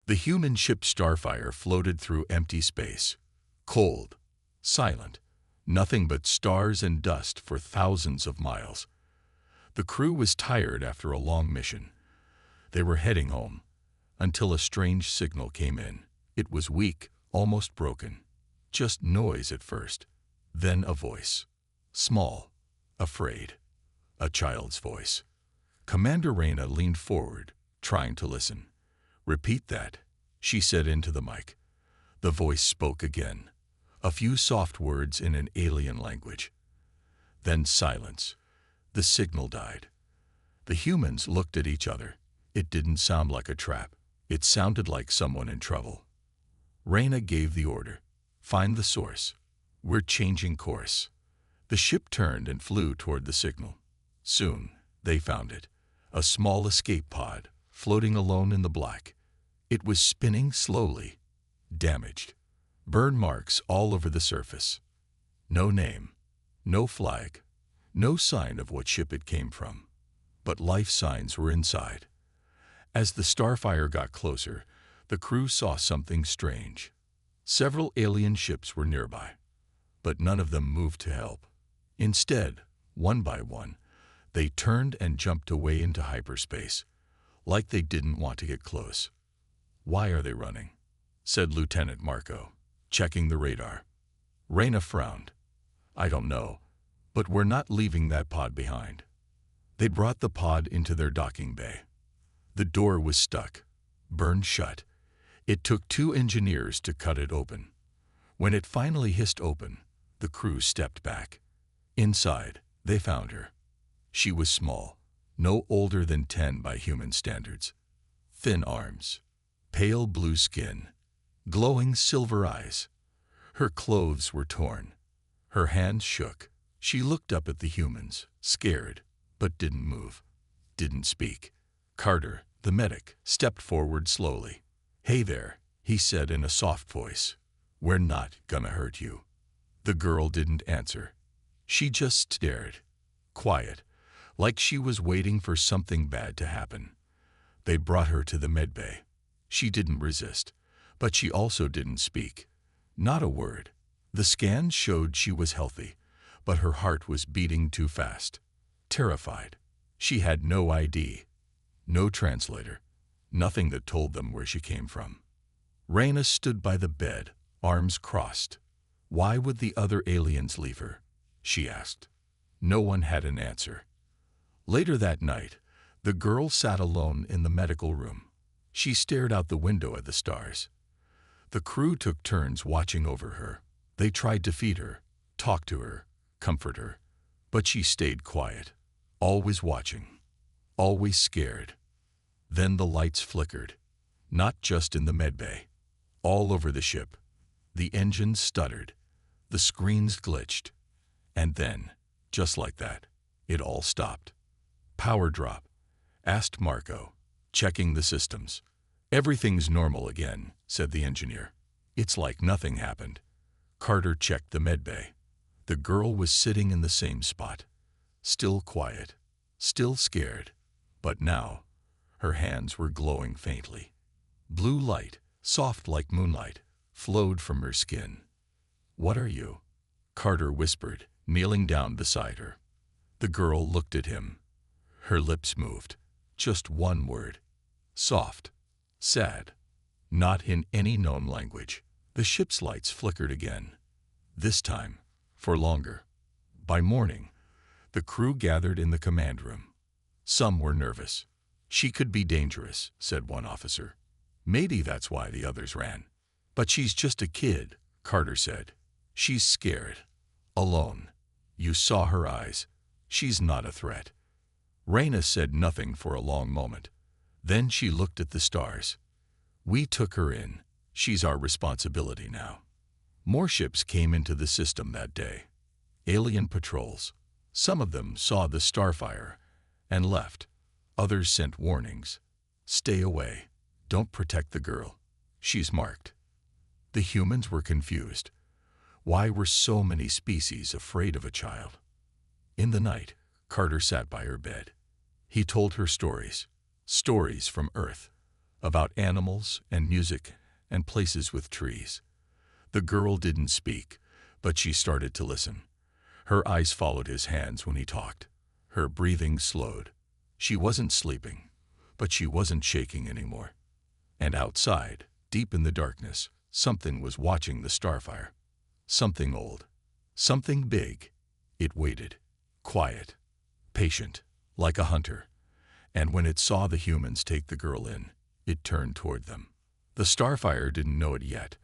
The human ship Starfire floated through empty space, cold, silent, nothing but stars and dust for thousands of miles. The crew was tired after a long mission. They were heading home, until a strange signal came in. It was weak, almost broken. Just noise at first, then a voice. Small, afraid. A child's voice. Commander Reyna leaned forward, trying to listen. "Repeat that," she said into the mic. The voice spoke again. A few soft words in an alien language. Then silence. The signal died. The humans looked at each other. It didn't sound like a trap. It sounded like someone in trouble. Reyna gave the order. "Find the source. We're changing course." The ship turned and flew toward the signal. Soon, they found it. A small escape pod, floating alone in the black. It was spinning slowly. Damaged. Burn marks all over the surface. No name. No flag. No sign of what ship it came from. But life signs were inside. As the Starfire got closer, the crew saw something strange. Several alien ships were nearby, but none of them moved to help. Instead, one by one, they turned and jumped away into hyperspace, like they didn't want to get close. "Why are they running?" said Lieutenant Marco, checking the radar. Reyna frowned. "I don't know, but we're not leaving that pod behind." They brought the pod into their docking bay. The door was stuck, burned shut. It took 2 engineers to cut it open. When it finally hissed open, the crew stepped back. Inside, they found her. She was small, no older than 10 by human standards. Thin arms, pale blue skin, glowing silver eyes. Her clothes were torn. Her hands shook. She looked up at the humans, scared, but didn't move, didn't speak. Carter, the medic, stepped forward slowly. "Hey there," he said in a soft voice. "We're not gonna hurt you." The girl didn't answer. She just stared, quiet, like she was waiting for something bad to happen. They brought her to the medbay. She didn't resist, but she also didn't speak. Not a word. The scans showed she was healthy, but her heart was beating too fast. Terrified. She had no ID, no translator, nothing that told them where she came from. Reyna stood by the bed, arms crossed. "Why would the other aliens leave her?" she asked. No one had an answer. Later that night, the girl sat alone in the medical room. She stared out the window at the stars. The crew took turns watching over her. They tried to feed her, talk to her, comfort her, but she stayed quiet, always watching, always scared. Then the lights flickered, not just in the medbay, all over the ship. The engines stuttered, the screens glitched, and then, just like that, it all stopped. "Power drop?" asked Marco, checking the systems. "Everything's normal again," said the engineer. "It's like nothing happened." Carter checked the medbay. The girl was sitting in the same spot, still quiet, still scared, but now her hands were glowing faintly. Blue light, soft like moonlight, flowed from her skin. "What are you?" Carter whispered, kneeling down beside her. The girl looked at him. Her lips moved. Just one word. Soft. Sad. Not in any known language. The ship's lights flickered again. This time, for longer. By morning, the crew gathered in the command room. Some were nervous. "She could be dangerous," said one officer. "Maybe that's why the others ran." "But she's just a kid," Carter said. "She's scared. Alone. You saw her eyes. She's not a threat." Reyna said nothing for a long moment. Then she looked at the stars. "We took her in. She's our responsibility now." More ships came into the system that day. Alien patrols. Some of them saw the Starfire and left. Others sent warnings. "Stay away. Don't protect the girl. She's marked." The humans were confused. Why were so many species afraid of a child? In the night, Carter sat by her bed. He told her stories. Stories from Earth. about animals and music and places with trees. The girl didn't speak, but she started to listen. Her eyes followed his hands when he talked. Her breathing slowed. She wasn't sleeping, but she wasn't shaking anymore. And outside, deep in the darkness, something was watching the starfire. Something old. Something big. It waited. Quiet. Patient. Like a hunter. And when it saw the humans take the girl in, it turned toward them. The starfire didn't know it yet,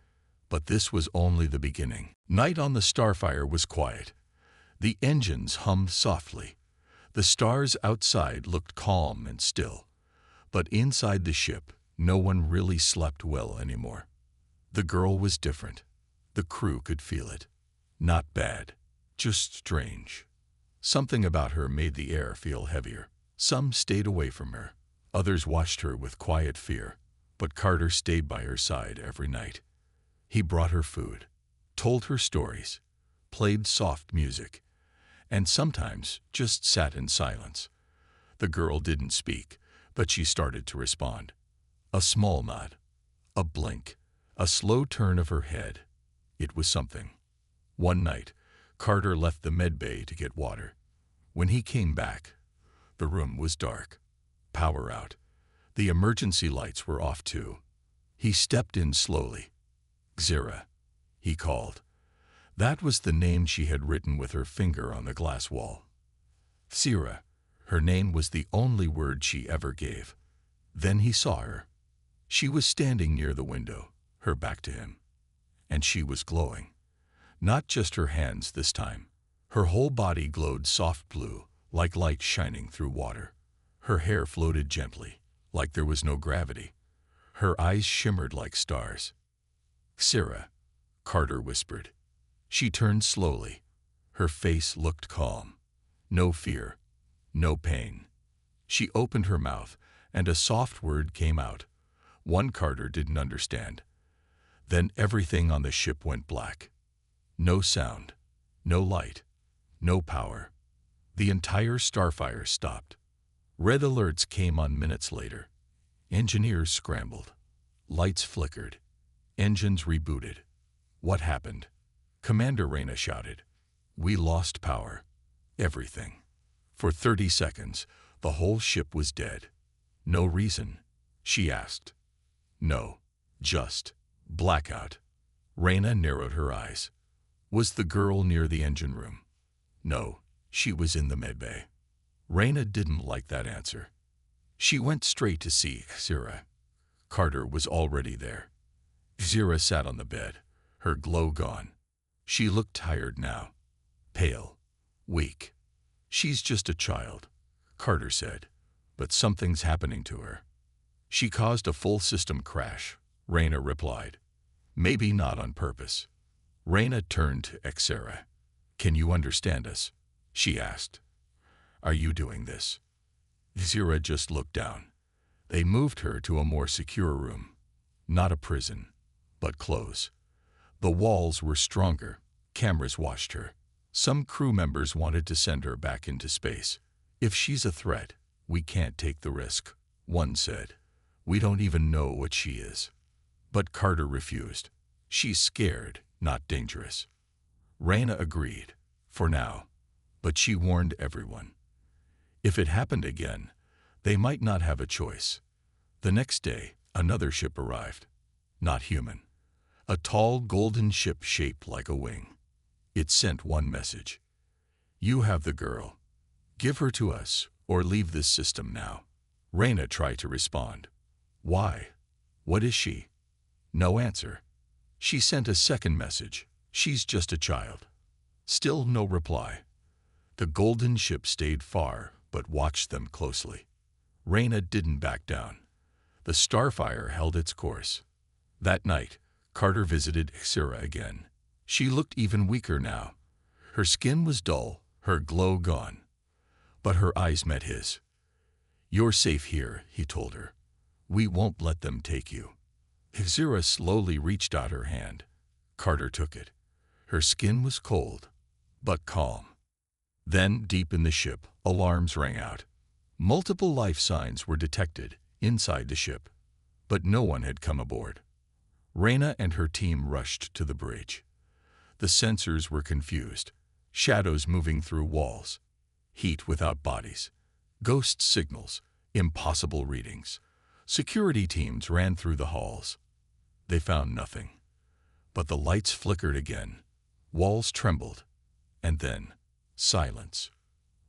but this was only the beginning. Night on the starfire was quiet. The engines hummed softly. The stars outside looked calm and still. But inside the ship, no one really slept well anymore. The girl was different. The crew could feel it. Not bad, just strange. Something about her made the air feel heavier. Some stayed away from her. Others watched her with quiet fear. But Carter stayed by her side every night. He brought her food, told her stories, played soft music, and sometimes just sat in silence. The girl didn't speak, but she started to respond. A small nod, a blink, a slow turn of her head. It was something. One night, Carter left the medbay to get water. When he came back, the room was dark. Power out. The emergency lights were off too. He stepped in slowly. Xira, he called. That was the name she had written with her finger on the glass wall. Xira, her name was the only word she ever gave. Then he saw her. She was standing near the window, her back to him. And she was glowing. Not just her hands this time. Her whole body glowed soft blue, like light shining through water. Her hair floated gently, like there was no gravity. Her eyes shimmered like stars. Xira, Carter whispered. She turned slowly. Her face looked calm. No fear, no pain. She opened her mouth, and a soft word came out. One Carter didn't understand. Then everything on the ship went black. No sound, no light, no power. The entire starfire stopped. Red alerts came on minutes later. Engineers scrambled. Lights flickered. Engines rebooted. What happened? Commander Reyna shouted. We lost power. Everything. For 30 seconds, the whole ship was dead. No reason? She asked. No. Just blackout. Reyna narrowed her eyes. Was the girl near the engine room? No. She was in the medbay. Reyna didn't like that answer. She went straight to see Xira. Carter was already there. Xira sat on the bed, her glow gone. She looked tired now. Pale. Weak. She's just a child, Carter said, but something's happening to her. She caused a full system crash, Reyna replied. Maybe not on purpose. Reyna turned to Xira. Can you understand us? She asked. Are you doing this? Xira just looked down. They moved her to a more secure room. Not a prison, but close. The walls were stronger. Cameras watched her. Some crew members wanted to send her back into space. If she's a threat, we can't take the risk, one said. We don't even know what she is. But Carter refused. She's scared, not dangerous. Reyna agreed, for now, but she warned everyone. If it happened again, they might not have a choice. The next day, another ship arrived. Not human. A tall golden ship shaped like a wing. It sent one message. You have the girl. Give her to us, or leave this system now. Reyna tried to respond. Why? What is she? No answer. She sent a second message. She's just a child. Still no reply. The golden ship stayed far, but watched them closely. Reyna didn't back down. The starfire held its course. That night, Carter visited Xira again. She looked even weaker now. Her skin was dull, her glow gone. But her eyes met his. You're safe here, he told her. We won't let them take you. Xira slowly reached out her hand. Carter took it. Her skin was cold, but calm. Then, deep in the ship, alarms rang out. Multiple life signs were detected inside the ship. But no one had come aboard. Reyna and her team rushed to the bridge. The sensors were confused, shadows moving through walls, heat without bodies, ghost signals, impossible readings. Security teams ran through the halls. They found nothing. But the lights flickered again, walls trembled, and then silence.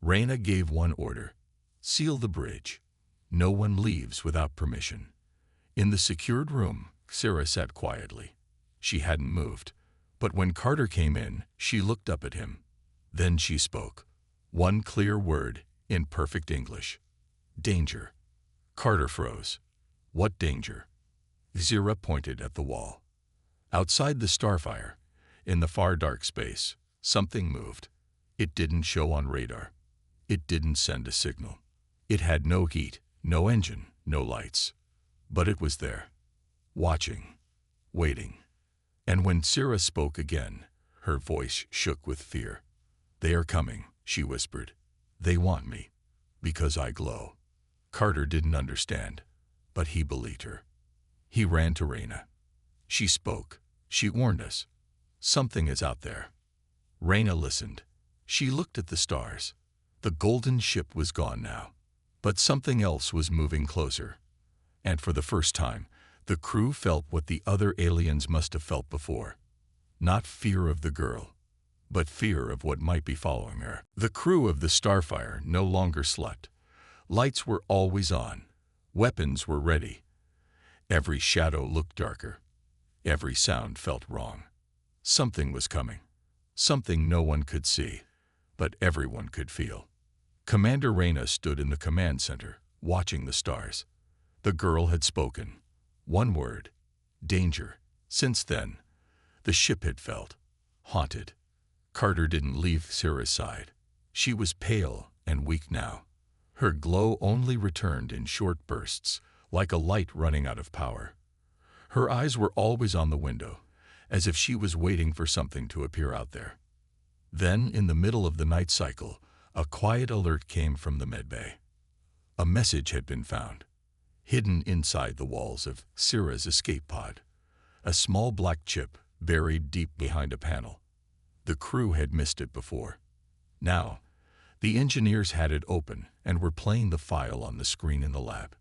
Reyna gave one order: seal the bridge. No one leaves without permission. In the secured room, Sarah sat quietly. She hadn't moved, but when Carter came in, she looked up at him. Then she spoke. One clear word, in perfect English. Danger. Carter froze. What danger? Zira pointed at the wall. Outside the starfire, in the far dark space, something moved. It didn't show on radar. It didn't send a signal. It had no heat, no engine, no lights. But it was there, watching, waiting. And when Sarah spoke again, her voice shook with fear. They are coming, she whispered. They want me, because I glow. Carter didn't understand, but he believed her. He ran to Reyna. She spoke. She warned us. Something is out there. Reyna listened. She looked at the stars. The golden ship was gone now, but something else was moving closer. And for the first time, the crew felt what the other aliens must have felt before. Not fear of the girl, but fear of what might be following her. The crew of the Starfire no longer slept. Lights were always on. Weapons were ready. Every shadow looked darker. Every sound felt wrong. Something was coming. Something no one could see, but everyone could feel. Commander Reyna stood in the command center, watching the stars. The girl had spoken. One word. Danger. Since then, the ship had felt haunted. Carter didn't leave Sarah's side. She was pale and weak now. Her glow only returned in short bursts, like a light running out of power. Her eyes were always on the window, as if she was waiting for something to appear out there. Then, in the middle of the night cycle, a quiet alert came from the medbay. A message had been found, hidden inside the walls of Sarah's escape pod. A small black chip buried deep behind a panel. The crew had missed it before. Now, the engineers had it open and were playing the file on the screen in the lab.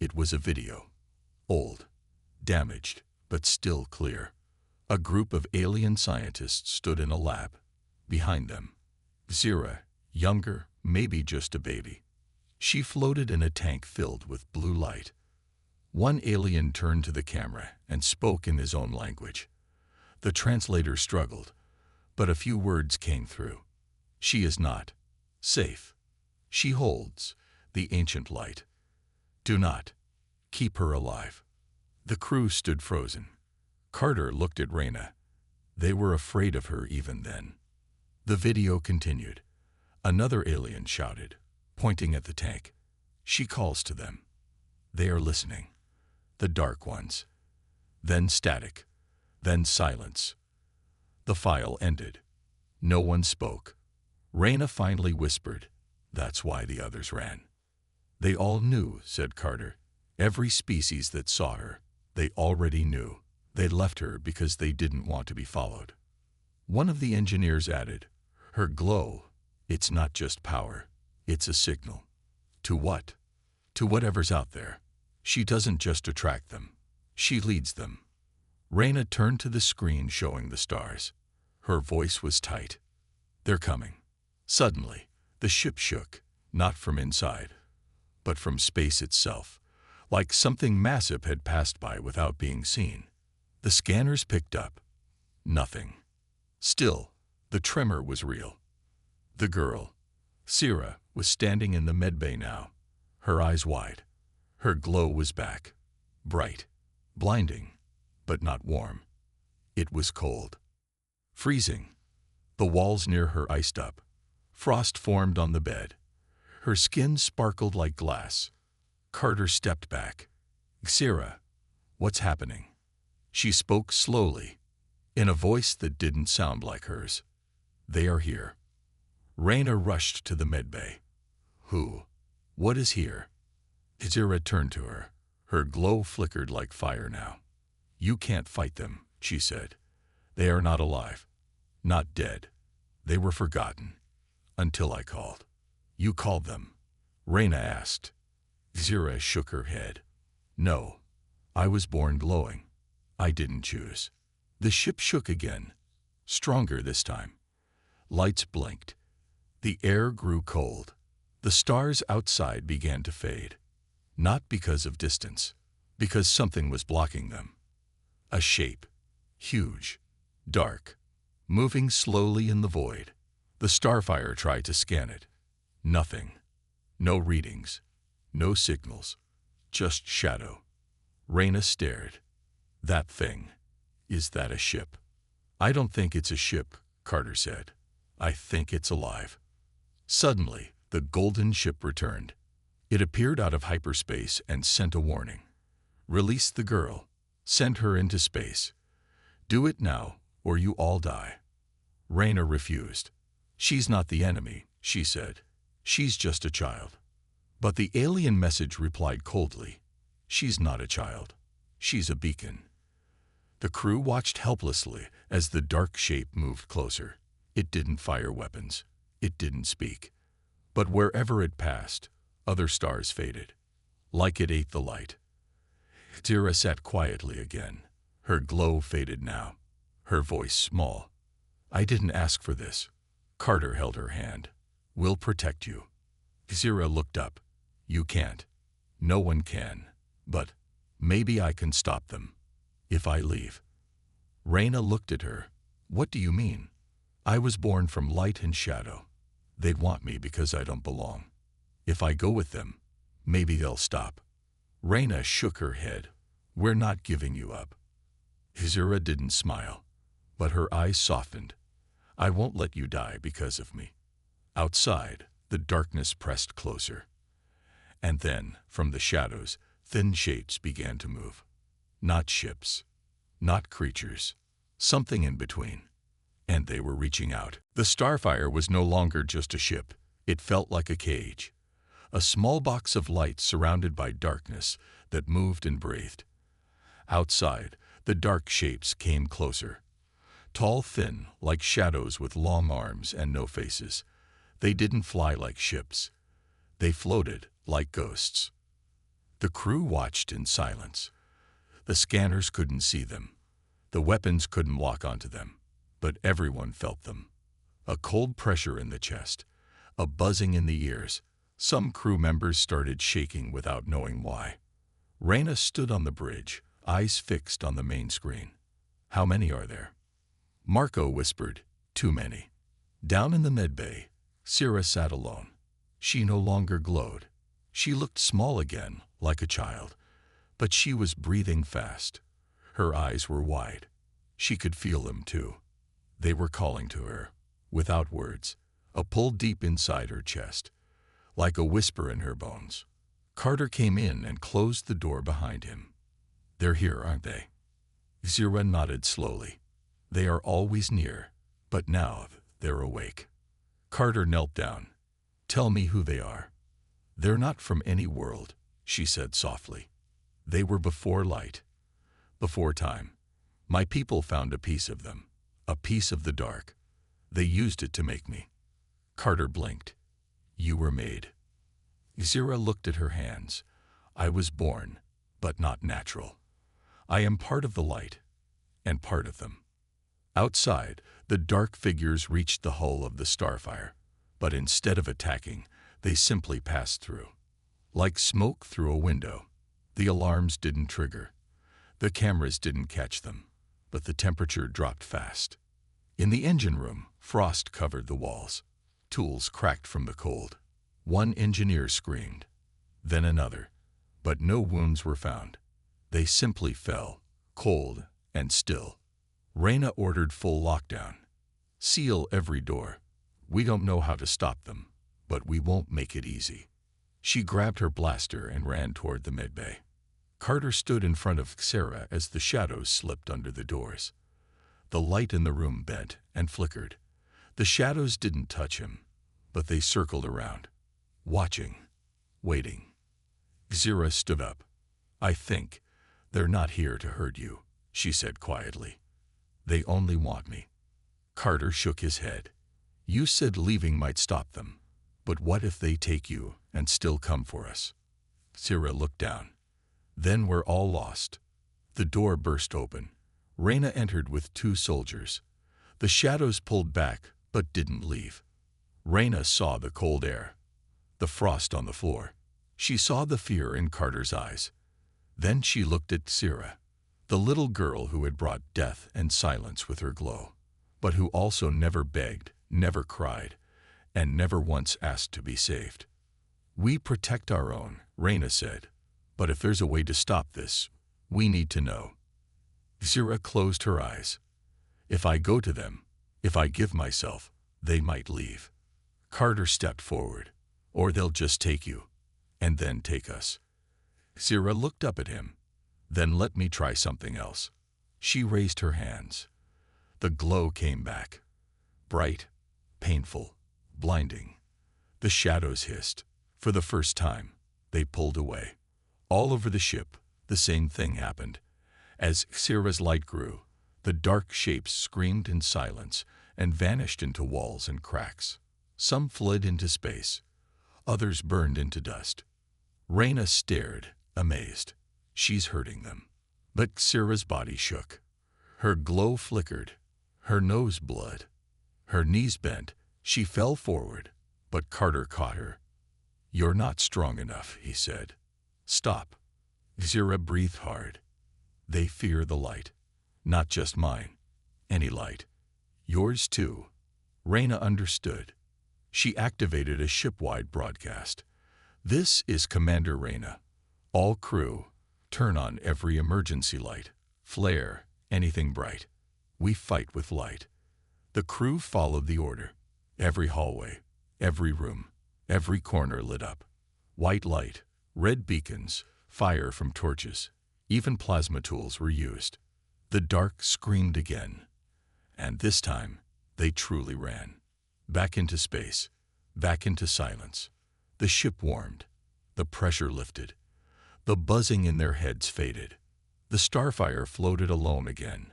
It was a video. Old, damaged, but still clear. A group of alien scientists stood in a lab. Behind them, Zira, younger, maybe just a baby. She floated in a tank filled with blue light. One alien turned to the camera and spoke in his own language. The translator struggled, but a few words came through. She is not safe. She holds the ancient light. Do not keep her alive. The crew stood frozen. Carter looked at Reyna. They were afraid of her even then. The video continued. Another alien shouted, pointing at the tank. She calls to them. They are listening. The dark ones. Then static. Then silence. The file ended. No one spoke. Reyna finally whispered. That's why the others ran. They all knew, said Carter. Every species that saw her. They already knew. They left her because they didn't want to be followed. One of the engineers added, her glow, it's not just power, it's a signal. To what? To whatever's out there. She doesn't just attract them, she leads them. Reyna turned to the screen showing the stars. Her voice was tight. They're coming. Suddenly, the ship shook, not from inside, but from space itself, like something massive had passed by without being seen. The scanners picked up. Nothing. Still, the tremor was real. The girl, Sira, was standing in the medbay now, her eyes wide. Her glow was back. Bright. Blinding. But not warm. It was cold. Freezing. The walls near her iced up. Frost formed on the bed. Her skin sparkled like glass. Carter stepped back. Sira, what's happening? She spoke slowly, in a voice that didn't sound like hers. They are here. Reyna rushed to the medbay. Who? What is here? Zira turned to her. Her glow flickered like fire now. "You can't fight them," she said. "They are not alive. Not dead. They were forgotten. Until I called." "You called them?" Reyna asked. Zira shook her head. "No. I was born glowing. I didn't choose." The ship shook again, stronger this time. Lights blinked. The air grew cold. The stars outside began to fade. Not because of distance, because something was blocking them. A shape, huge, dark, moving slowly in the void. The Starfire tried to scan it. Nothing. No readings. No signals. Just shadow. Reyna stared. "That thing. Is that a ship?" "I don't think it's a ship," Carter said. "I think it's alive." Suddenly, the golden ship returned. It appeared out of hyperspace and sent a warning. "Release the girl. Send her into space. Do it now, or you all die." Reyna refused. "She's not the enemy," she said. "She's just a child." But the alien message replied coldly. "She's not a child. She's a beacon." The crew watched helplessly as the dark shape moved closer. It didn't fire weapons. It didn't speak. But wherever it passed, other stars faded, like it ate the light. Zira sat quietly again. Her glow faded now, her voice small. "I didn't ask for this." Carter held her hand. "We'll protect you." Zira looked up. "You can't. No one can. But maybe I can stop them. If I leave." Reyna looked at her. "What do you mean?" "I was born from light and shadow. They want me because I don't belong. If I go with them, maybe they'll stop." Reyna shook her head. "We're not giving you up." Zira didn't smile, but her eyes softened. "I won't let you die because of me." Outside, the darkness pressed closer. And then, from the shadows, thin shapes began to move. Not ships, not creatures, something in between. And they were reaching out. The Starfire was no longer just a ship. It felt like a cage. A small box of light surrounded by darkness that moved and breathed. Outside, the dark shapes came closer. Tall, thin, like shadows with long arms and no faces. They didn't fly like ships. They floated like ghosts. The crew watched in silence. The scanners couldn't see them. The weapons couldn't lock onto them. But everyone felt them. A cold pressure in the chest, a buzzing in the ears. Some crew members started shaking without knowing why. Reyna stood on the bridge, eyes fixed on the main screen. "How many are there?" Marco whispered, "Too many." Down in the medbay, Zira sat alone. She no longer glowed. She looked small again, like a child. But she was breathing fast. Her eyes were wide. She could feel them too. They were calling to her, without words, a pull deep inside her chest, like a whisper in her bones. Carter came in and closed the door behind him. "They're here, aren't they?" Zira nodded slowly. "They are always near, but now they're awake." Carter knelt down. "Tell me who they are." "They're not from any world," she said softly. "They were before light, before time. My people found a piece of them. A piece of the dark. They used it to make me." Carter blinked. "You were made." Zira looked at her hands. "I was born, but not natural. I am part of the light, and part of them." Outside, the dark figures reached the hull of the Starfire, but instead of attacking, they simply passed through. Like smoke through a window. The alarms didn't trigger. The cameras didn't catch them. But the temperature dropped fast. In the engine room, frost covered the walls. Tools cracked from the cold. One engineer screamed, then another, but no wounds were found. They simply fell, cold and still. Reyna ordered full lockdown. "Seal every door. We don't know how to stop them, but we won't make it easy." She grabbed her blaster and ran toward the medbay. Carter stood in front of Zira as the shadows slipped under the doors. The light in the room bent and flickered. The shadows didn't touch him, but they circled around, watching, waiting. Zira stood up. I think they're not here to hurt you, she said quietly. They only want me. Carter shook his head. You said leaving might stop them. But what if they take you and still come for us? Sierra looked down. Then we're all lost. The door burst open. Reyna entered with 2 soldiers. The shadows pulled back, but didn't leave. Reyna saw the cold air, the frost on the floor. She saw the fear in Carter's eyes. Then she looked at Sierra, the little girl who had brought death and silence with her glow, but who also never begged, never cried, and never once asked to be saved. We protect our own, Reyna said, but if there's a way to stop this, we need to know. Sierra closed her eyes. If I go to them, if I give myself, they might leave. Carter stepped forward. Or they'll just take you, and then take us. Sierra looked up at him. Then let me try something else. She raised her hands. The glow came back. Bright, painful, blinding. The shadows hissed. For the first time, they pulled away. All over the ship, the same thing happened. As Sierra's light grew, the dark shapes screamed in silence and vanished into walls and cracks. Some fled into space. Others burned into dust. Reyna stared, amazed. She's hurting them. But Sierra's body shook. Her glow flickered. Her nose bled. Her knees bent. She fell forward, but Carter caught her. You're not strong enough, he said. Stop. Sierra breathed hard. They fear the light. Not just mine. Any light. Yours too. Reyna understood. She activated a ship-wide broadcast. This is Commander Reyna. All crew, turn on every emergency light, flare, anything bright. We fight with light. The crew followed the order. Every hallway, every room, every corner lit up. White light, red beacons, fire from torches. Even plasma tools were used. The dark screamed again. And this time, they truly ran. Back into space, back into silence. The ship warmed. The pressure lifted. The buzzing in their heads faded. The Starfire floated alone again.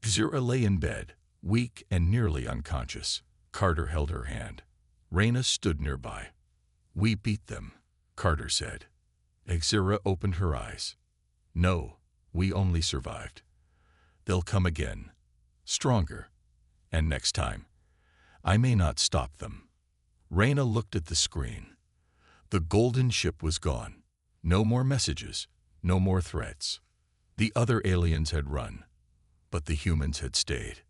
Sierra lay in bed, weak and nearly unconscious. Carter held her hand. Reyna stood nearby. We beat them, Carter said. Sierra opened her eyes. No, we only survived. They'll come again, stronger, and next time, I may not stop them. Reyna looked at the screen. The golden ship was gone. No more messages, no more threats. The other aliens had run, but the humans had stayed.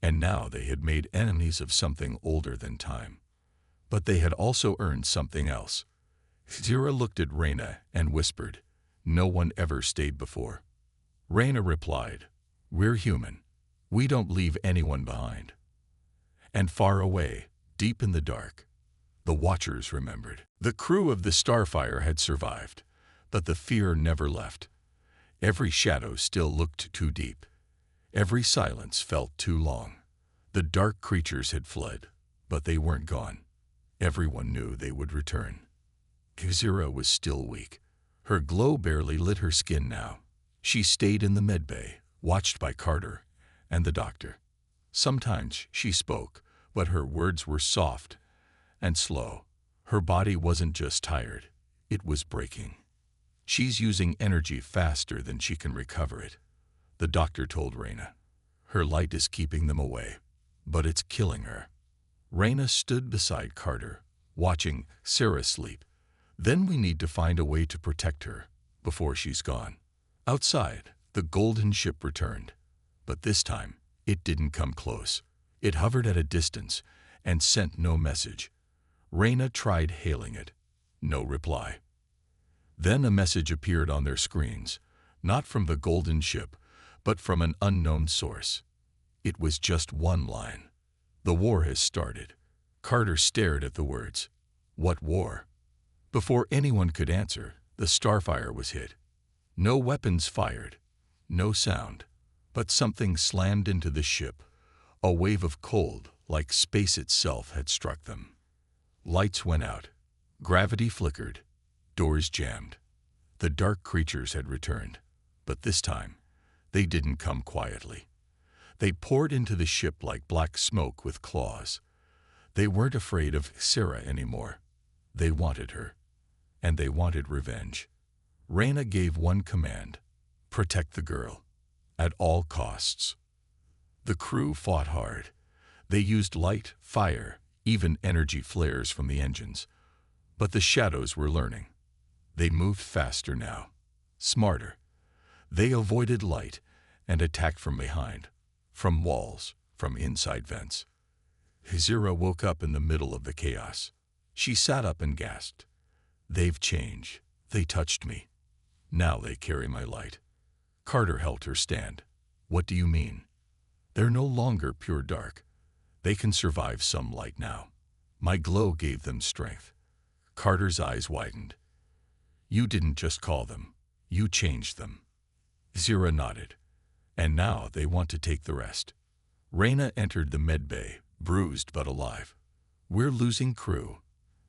And now they had made enemies of something older than time. But they had also earned something else. Sierra looked at Reyna and whispered, no one ever stayed before. Reyna replied, we're human. We don't leave anyone behind. And far away, deep in the dark, the Watchers remembered. The crew of the Starfire had survived, but the fear never left. Every shadow still looked too deep. Every silence felt too long. The dark creatures had fled, but they weren't gone. Everyone knew they would return. Sierra was still weak. Her glow barely lit her skin now. She stayed in the medbay, watched by Carter and the doctor. Sometimes she spoke, but her words were soft and slow. Her body wasn't just tired, it was breaking. She's using energy faster than she can recover it, the doctor told Reyna. Her light is keeping them away, but it's killing her. Reyna stood beside Carter, watching Sarah sleep. Then we need to find a way to protect her before she's gone. Outside, the golden ship returned, but this time it didn't come close. It hovered at a distance and sent no message. Reyna tried hailing it. No reply. Then a message appeared on their screens, not from the golden ship, but from an unknown source. It was just one line. The war has started. Carter stared at the words. What war? Before anyone could answer, the Starfire was hit. No weapons fired, no sound, but something slammed into the ship. A wave of cold, like space itself, had struck them. Lights went out. Gravity flickered. Doors jammed. The dark creatures had returned, but this time, they didn't come quietly. They poured into the ship like black smoke with claws. They weren't afraid of Sarah anymore. They wanted her, and they wanted revenge. Reyna gave one command: protect the girl, at all costs. The crew fought hard. They used light, fire, even energy flares from the engines. But the shadows were learning. They moved faster now, smarter. They avoided light and attacked from behind, from walls, from inside vents. Zira woke up in the middle of the chaos. She sat up and gasped. They've changed. They touched me. Now they carry my light. Carter helped her stand. What do you mean? They're no longer pure dark. They can survive some light now. My glow gave them strength. Carter's eyes widened. You didn't just call them. You changed them. Zira nodded. And now they want to take the rest. Reyna entered the med bay, bruised but alive. We're losing crew.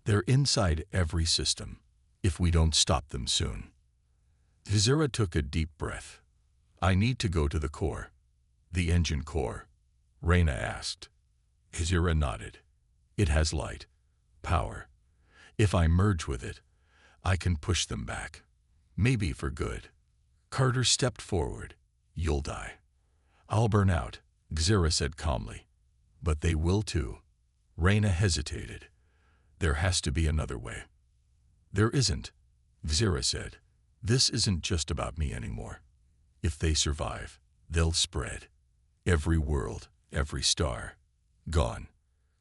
They're inside every system, if we don't stop them soon. Zira took a deep breath. I need to go to the core. The engine core, Reyna asked. Zira nodded. It has light, power. If I merge with it, I can push them back. Maybe for good. Carter stepped forward. You'll die. I'll burn out, Zira said calmly. But they will too. Reyna hesitated. There has to be another way. There isn't, Zira said. This isn't just about me anymore. If they survive, they'll spread. Every world, every star. Gone.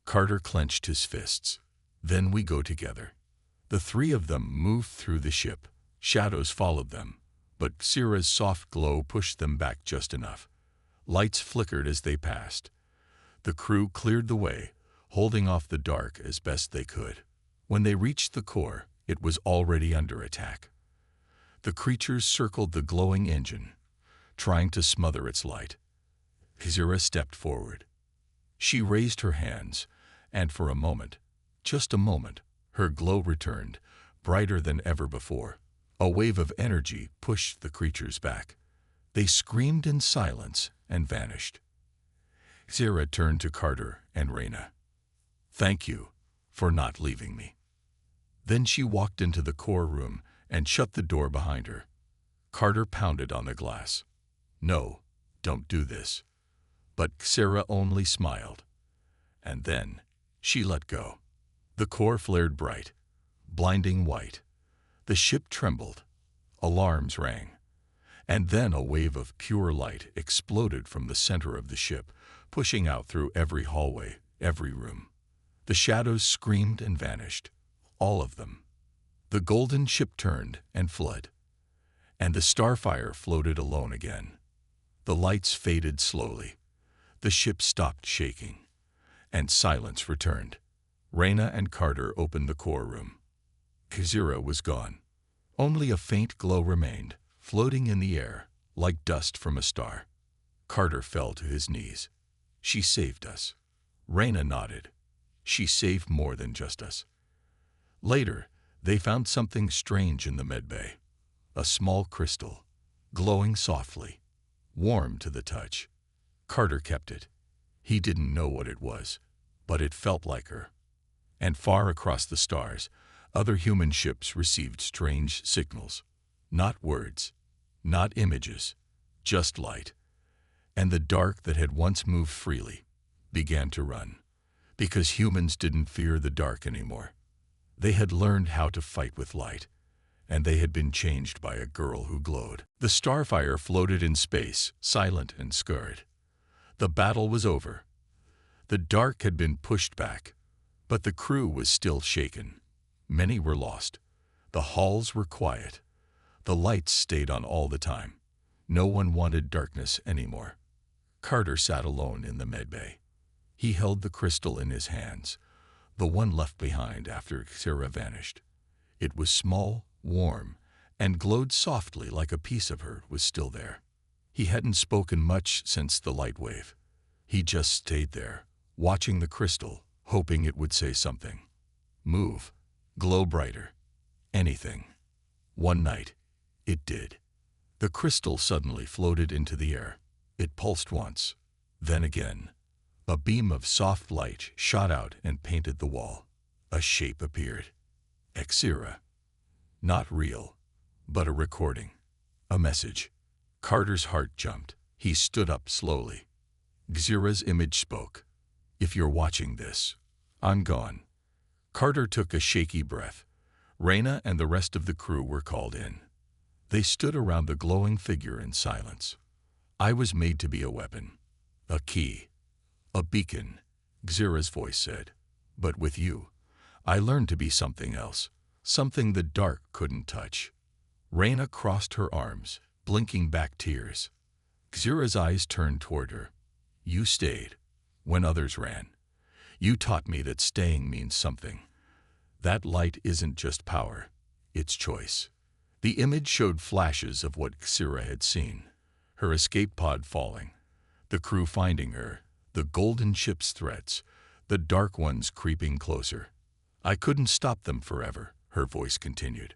Carter clenched his fists. Then we go together. The three of them moved through the ship. Shadows followed them, but Zira's soft glow pushed them back just enough. Lights flickered as they passed. The crew cleared the way, holding off the dark as best they could. When they reached the core, it was already under attack. The creatures circled the glowing engine, trying to smother its light. Zira stepped forward. She raised her hands, and for a moment, just a moment, her glow returned, brighter than ever before. A wave of energy pushed the creatures back. They screamed in silence and vanished. Zira turned to Carter and Reyna. Thank you for not leaving me. Then she walked into the core room and shut the door behind her. Carter pounded on the glass. No, don't do this. But Zira only smiled. And then she let go. The core flared bright, blinding white. The ship trembled. Alarms rang. And then a wave of pure light exploded from the center of the ship, pushing out through every hallway, every room. The shadows screamed and vanished. All of them. The golden ship turned and fled. And the starfire floated alone again. The lights faded slowly. The ship stopped shaking. And silence returned. Reyna and Carter opened the core room. Zira was gone. Only a faint glow remained, floating in the air, like dust from a star. Carter fell to his knees. She saved us. Reyna nodded. She saved more than just us. Later, they found something strange in the medbay. A small crystal, glowing softly, warm to the touch. Carter kept it. He didn't know what it was, but it felt like her. And far across the stars, other human ships received strange signals. Not words, not images, just light. And the dark that had once moved freely began to run, because humans didn't fear the dark anymore. They had learned how to fight with light, and they had been changed by a girl who glowed. The starfire floated in space, silent and scared. The battle was over. The dark had been pushed back, but the crew was still shaken. Many were lost. The halls were quiet. The lights stayed on all the time. No one wanted darkness anymore. Carter sat alone in the medbay. He held the crystal in his hands, the one left behind after Zira vanished. It was small, warm, and glowed softly like a piece of her was still there. He hadn't spoken much since the light wave. He just stayed there, watching the crystal, hoping it would say something. Move, glow brighter, anything. One night, It did. The crystal suddenly floated into the air. It pulsed once, then again. A beam of soft light shot out and painted the wall. A shape appeared. Xira. Not real, but a recording. A message. Carter's heart jumped. He stood up slowly. Xira's image spoke. If you're watching this, I'm gone. Carter took a shaky breath. Reyna and the rest of the crew were called in. They stood around the glowing figure in silence. I was made to be a weapon. A key. A beacon, Xira's voice said. But with you, I learned to be something else. Something the dark couldn't touch. Reyna crossed her arms, blinking back tears. Xira's eyes turned toward her. You stayed, when others ran. You taught me that staying means something. That light isn't just power, it's choice. The image showed flashes of what Xira had seen. Her escape pod falling, the crew finding her, the golden ship's threats, the dark ones creeping closer. I couldn't stop them forever, her voice continued.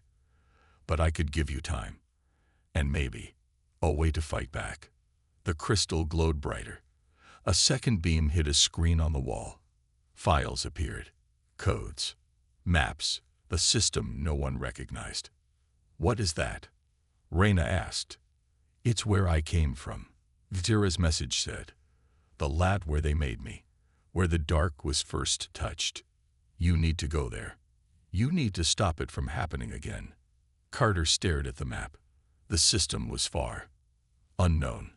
But I could give you time. And maybe a way to fight back. The crystal glowed brighter. A second beam hit a screen on the wall. Files appeared. Codes. Maps. The system no one recognized. What is that? Reyna asked. It's where I came from, Xira's message said. The lab where they made me. Where the dark was first touched. You need to go there. You need to stop it from happening again. Carter stared at the map. The system was far. Unknown.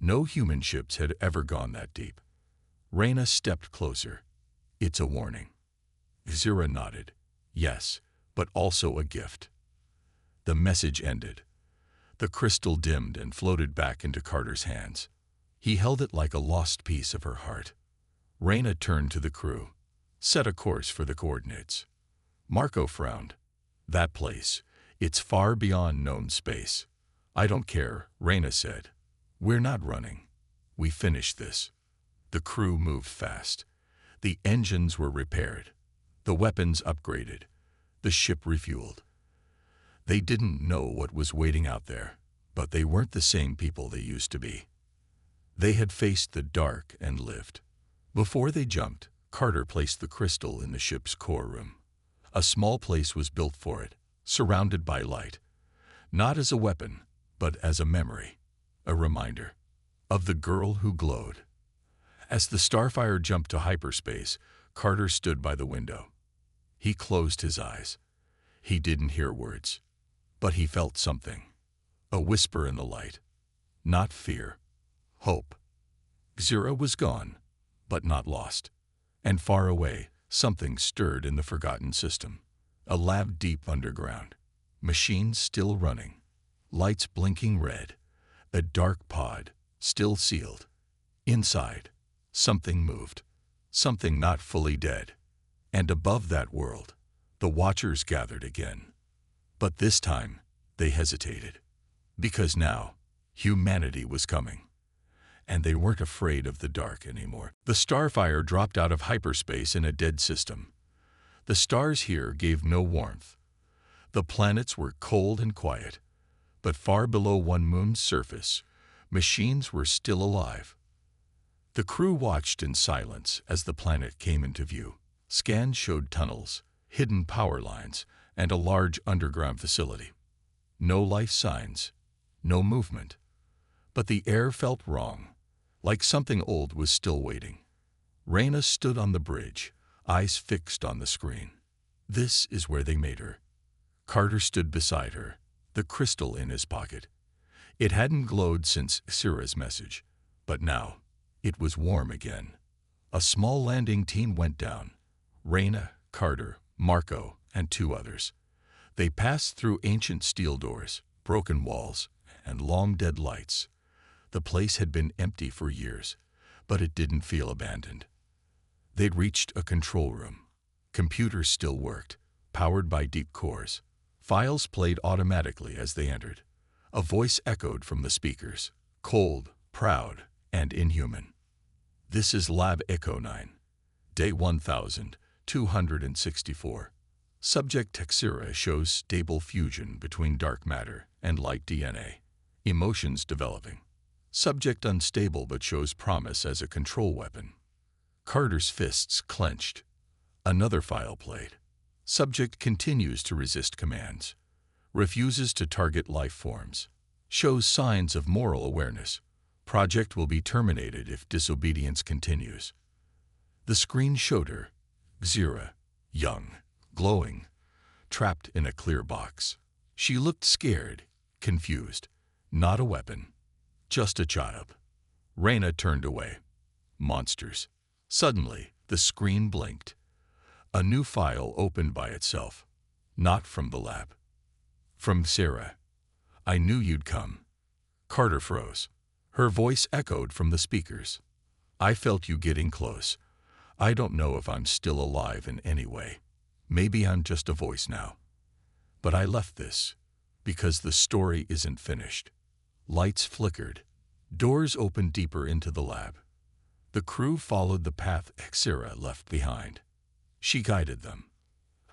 No human ships had ever gone that deep. Reyna stepped closer. It's a warning. Xira nodded. Yes, but also a gift. The message ended. The crystal dimmed and floated back into Carter's hands. He held it like a lost piece of her heart. Reyna turned to the crew. Set a course for the coordinates. Marco frowned. That place. It's far beyond known space. I don't care, Reyna said. We're not running. We finished this. The crew moved fast. The engines were repaired. The weapons upgraded. The ship refueled. They didn't know what was waiting out there, but they weren't the same people they used to be. They had faced the dark and lived. Before they jumped, Carter placed the crystal in the ship's core room. A small place was built for it, surrounded by light. Not as a weapon, but as a memory, a reminder of the girl who glowed. As the Starfire jumped to hyperspace, Carter stood by the window. He closed his eyes. He didn't hear words, but he felt something. A whisper in the light. Not fear. Hope. Xira was gone, but not lost. And far away, something stirred in the forgotten system. A lab deep underground. Machines still running. Lights blinking red. A dark pod, still sealed. Inside, something moved. Something not fully dead. And above that world, the Watchers gathered again. But this time, they hesitated. Because now, humanity was coming. And they weren't afraid of the dark anymore. The Starfire dropped out of hyperspace in a dead system. The stars here gave no warmth. The planets were cold and quiet. But far below one moon's surface, machines were still alive. The crew watched in silence as the planet came into view. Scans showed tunnels, hidden power lines, and a large underground facility. No life signs, no movement. But the air felt wrong, like something old was still waiting. Reyna stood on the bridge, eyes fixed on the screen. This is where they made her. Carter stood beside her, the crystal in his pocket. It hadn't glowed since Xira's message, but now it was warm again. A small landing team went down. Reyna, Carter, Marco, and 2 others. They passed through ancient steel doors, broken walls, and long dead lights. The place had been empty for years, but it didn't feel abandoned. They'd reached a control room. Computers still worked, powered by deep cores. Files played automatically as they entered. A voice echoed from the speakers, cold, proud, and inhuman. This is Lab Echo 9, Day 1264. Subject Xira shows stable fusion between dark matter and light DNA. Emotions developing. Subject unstable but shows promise as a control weapon. Carter's fists clenched. Another file played. Subject continues to resist commands. Refuses to target life forms. Shows signs of moral awareness. Project will be terminated if disobedience continues. The screen showed her, Xira, young, glowing, trapped in a clear box. She looked scared, confused. Not a weapon, just a child. Reyna turned away. Monsters. Suddenly, the screen blinked. A new file opened by itself. Not from the lab. From Sarah. I knew you'd come. Carter froze. Her voice echoed from the speakers. I felt you getting close. I don't know if I'm still alive in any way. Maybe I'm just a voice now. But I left this because the story isn't finished. Lights flickered. Doors opened deeper into the lab. The crew followed the path Xira left behind. She guided them.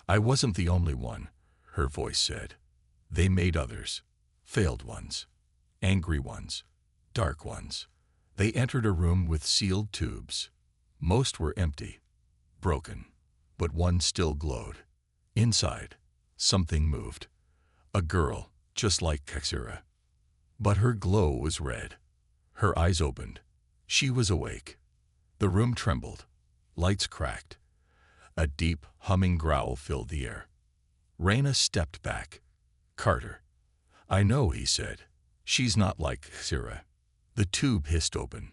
I wasn't the only one, her voice said. They made others. Failed ones. Angry ones. Dark ones. They entered a room with sealed tubes. Most were empty. Broken. But one still glowed. Inside, something moved. A girl, just like Xira. But her glow was red. Her eyes opened. She was awake. The room trembled. Lights cracked. A deep, humming growl filled the air. Reyna stepped back. Carter. I know, he said. She's not like Xira. The tube hissed open.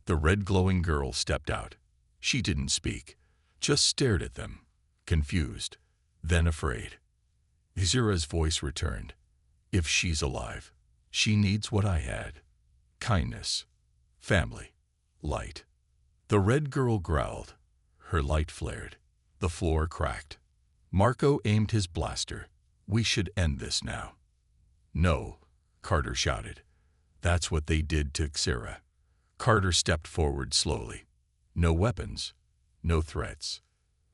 The red glowing girl stepped out. She didn't speak, just stared at them, confused, then afraid. Xira's voice returned. If she's alive, she needs what I had. Kindness. Family. Light. The red girl growled. Her light flared. The floor cracked. Marco aimed his blaster. We should end this now. No, Carter shouted. That's what they did to Xira. Carter stepped forward slowly. No weapons. No threats.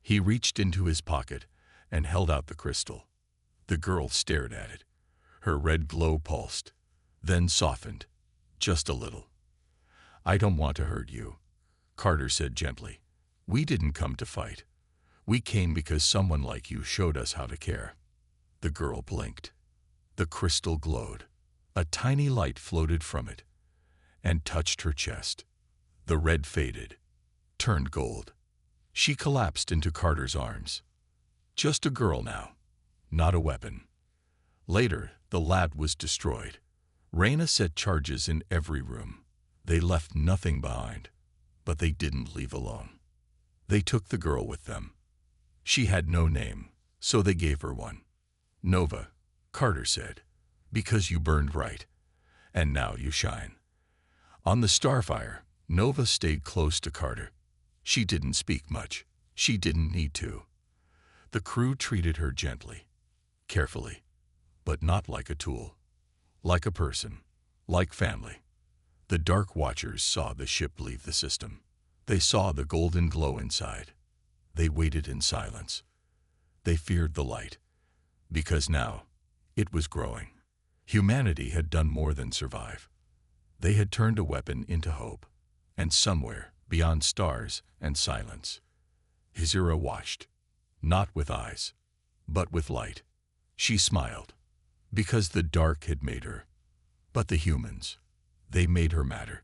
He reached into his pocket and held out the crystal. The girl stared at it. Her red glow pulsed, then softened, just a little. I don't want to hurt you, Carter said gently. We didn't come to fight. We came because someone like you showed us how to care. The girl blinked. The crystal glowed. A tiny light floated from it and touched her chest. The red faded, turned gold. She collapsed into Carter's arms. Just a girl now, not a weapon. Later, the lab was destroyed. Reyna set charges in every room. They left nothing behind, but they didn't leave alone. They took the girl with them. She had no name, so they gave her one. Nova, Carter said, because you burned right, and now you shine. On the Starfire, Nova stayed close to Carter. She didn't speak much. She didn't need to. The crew treated her gently, carefully, but not like a tool. Like a person, like family. The Dark Watchers saw the ship leave the system. They saw the golden glow inside. They waited in silence. They feared the light, because now it was growing. Humanity had done more than survive. They had turned a weapon into hope, and somewhere beyond stars and silence, Xira watched, not with eyes, but with light. She smiled, because the dark had made her. But the humans, they made her matter.